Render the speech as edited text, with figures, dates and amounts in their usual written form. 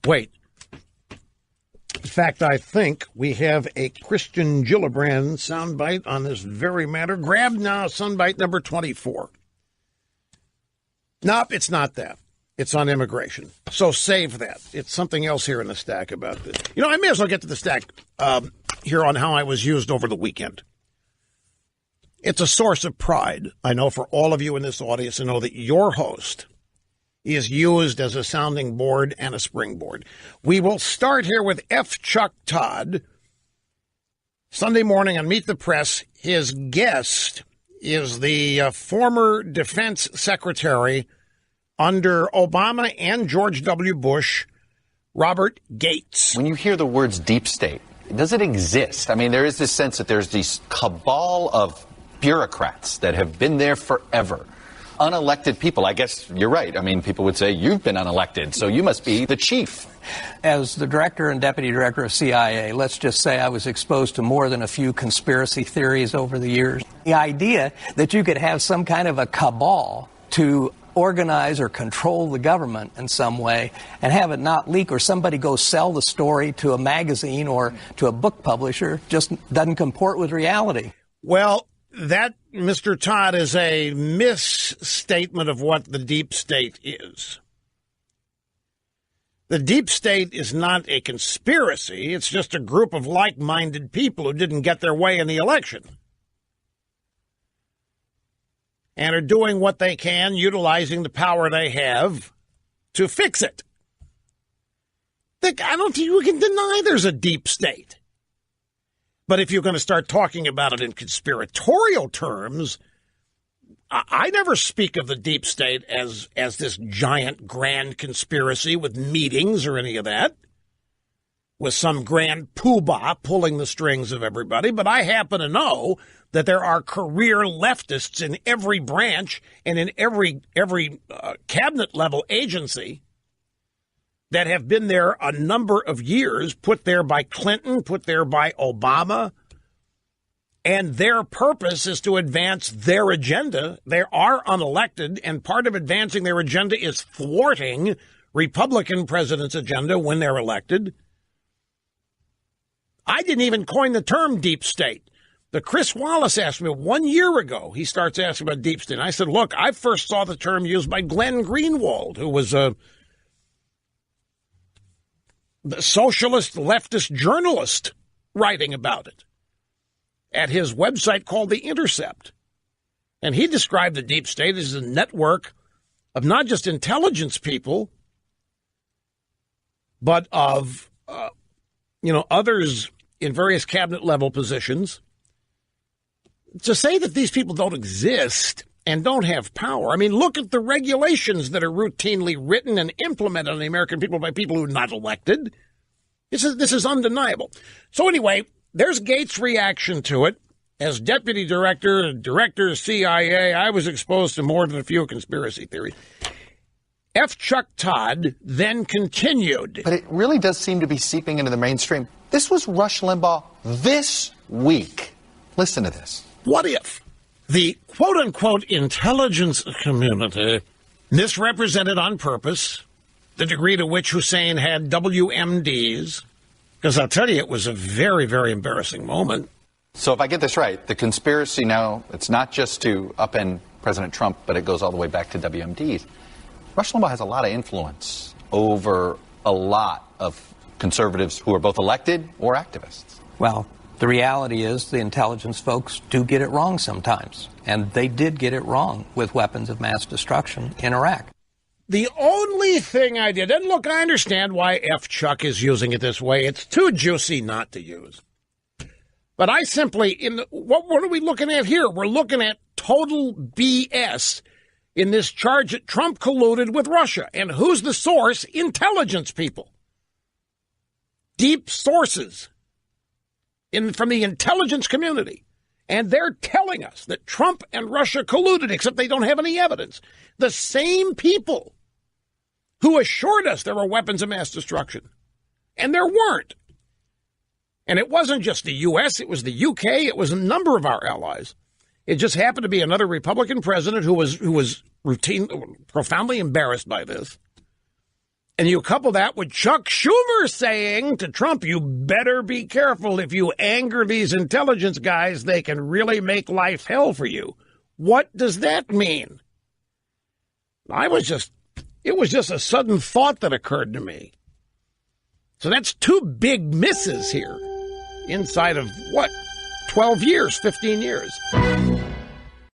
Wait. In fact, I think we have a Christian Gillibrand soundbite on this very matter. Grab now soundbite number 24. Nope, it's not that. It's on immigration. So save that. It's something else here in the stack about this. You know, I may as well get to the stack here on how I was used over the weekend. It's a source of pride, I know, for all of you in this audience to know that your host is used as a sounding board and a springboard. We will start here with F. Chuck Todd. Sunday morning on Meet the Press, his guest is the former defense secretary under Obama and George W. Bush, Robert Gates. When you hear the words deep state, does it exist? I mean, there is this sense that there's this cabal of bureaucrats that have been there forever. Unelected people. I guess you're right. I mean, people would say you've been unelected, so you must be the chief. As the director and deputy director of CIA, let's just say I was exposed to more than a few conspiracy theories over the years. The idea that you could have some kind of a cabal to organize or control the government in some way and have it not leak, or somebody go sell the story to a magazine or to a book publisher, just doesn't comport with reality. Well, that, Mr. Todd, is a misstatement of what the deep state is. The deep state is not a conspiracy. It's just a group of like-minded people who didn't get their way in the election and are doing what they can, utilizing the power they have to fix it. I don't think you can deny there's a deep state. But if you're going to start talking about it in conspiratorial terms, I never speak of the deep state as this giant grand conspiracy with meetings or any of that, with some grand poobah pulling the strings of everybody. But I happen to know that there are career leftists in every branch and in every cabinet level agency that have been there a number of years, put there by Clinton, put there by Obama, and their purpose is to advance their agenda. They are unelected, and part of advancing their agenda is thwarting Republican presidents' agenda when they're elected. I didn't even coin the term deep state. The Chris Wallace asked me 1 year ago, he starts asking about deep state. And I said, look, I first saw the term used by Glenn Greenwald, who was the socialist leftist journalist writing about it at his website called The Intercept. And he described the deep state as a network of not just intelligence people, but of, others in various cabinet level positions. To say that these people don't exist and don't have power. I mean, look at the regulations that are routinely written and implemented on the American people by people who are not elected. This is undeniable. So anyway, there's Gates' reaction to it. As deputy director of CIA, I was exposed to more than a few conspiracy theories. F. Chuck Todd then continued. But it really does seem to be seeping into the mainstream. This was Rush Limbaugh this week. Listen to this. What if the quote-unquote intelligence community misrepresented on purpose the degree to which Hussein had WMDs? Because I'll tell you, it was a very, very embarrassing moment. So if I get this right, the conspiracy now, it's not just to upend President Trump, but it goes all the way back to WMDs. Rush Limbaugh has a lot of influence over a lot of conservatives who are both elected or activists. Well, the reality is the intelligence folks do get it wrong sometimes. And they did get it wrong with weapons of mass destruction in Iraq. The only thing I did, and look, I understand why F. Chuck is using it this way. It's too juicy not to use. But I simply, what are we looking at here? We're looking at total BS in this charge that Trump colluded with Russia. And who's the source? Intelligence people. Deep sources from the intelligence community. And they're telling us that Trump and Russia colluded, except they don't have any evidence. The same people who assured us there were weapons of mass destruction. And there weren't. And it wasn't just the U.S., it was the U.K., it was a number of our allies. It just happened to be another Republican president who was profoundly embarrassed by this And you couple that with Chuck Schumer saying to Trump, you better be careful. If you anger these intelligence guys, they can really make life hell for you. What does that mean? It was just a sudden thought that occurred to me. So that's two big misses here inside of, 12 years, 15 years.